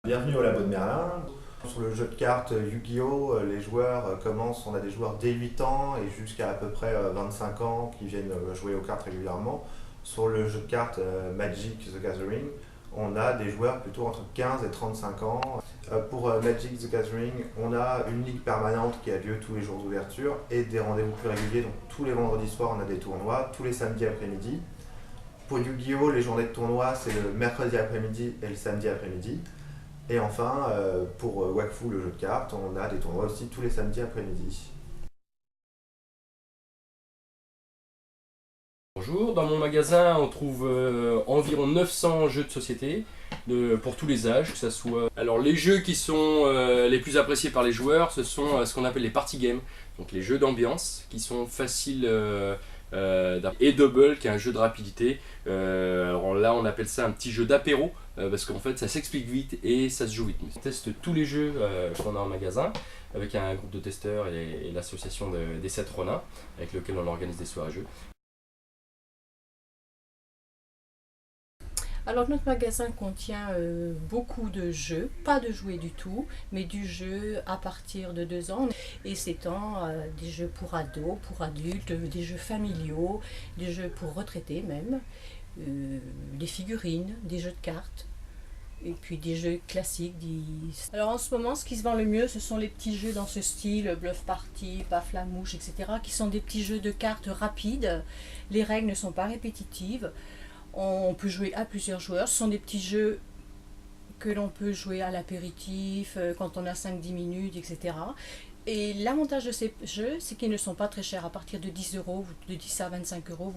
Bienvenue au Labo de Merlin. Sur le jeu de cartes Yu-Gi-Oh, les joueurs commencent, on a des joueurs dès 8 ans et jusqu'à peu près 25 ans qui viennent jouer aux cartes régulièrement. Sur le jeu de cartes Magic the Gathering, on a des joueurs plutôt entre 15 et 35 ans. Pour Magic the Gathering, on a une ligue permanente qui a lieu tous les jours d'ouverture et des rendez-vous plus réguliers. Donc tous les vendredis soirs, on a des tournois, tous les samedis après-midi. Pour Yu-Gi-Oh, les journées de tournoi, c'est le mercredi après-midi et le samedi après-midi. Et enfin, pour Wakfu, le jeu de cartes, on a des tournois aussi tous les samedis après-midi. Bonjour, dans mon magasin on trouve environ 900 jeux de société pour tous les âges, que ça soit... Alors les jeux qui sont les plus appréciés par les joueurs, ce sont ce qu'on appelle les party games, donc les jeux d'ambiance qui sont faciles et Double qui est un jeu de rapidité. Alors là on appelle ça un petit jeu d'apéro parce qu'en fait ça s'explique vite et ça se joue vite. On teste tous les jeux qu'on a en magasin avec un groupe de testeurs et l'association des 7 Ronin avec lequel on organise des soirées jeux. Alors notre magasin contient beaucoup de jeux, pas de jouets du tout, mais du jeu à partir de 2 ans et s'étend des jeux pour ados, pour adultes, des jeux familiaux, des jeux pour retraités même, des figurines, des jeux de cartes. Et puis des jeux classiques. Alors en ce moment, ce qui se vend le mieux, ce sont les petits jeux dans ce style, Bluff Party, Paf la mouche, etc., qui sont des petits jeux de cartes rapides. Les règles ne sont pas répétitives. On peut jouer à plusieurs joueurs. Ce sont des petits jeux que l'on peut jouer à l'apéritif, quand on a 5-10 minutes, etc. Et l'avantage de ces jeux, c'est qu'ils ne sont pas très chers. À partir de 10 euros, de 10 à 25 euros.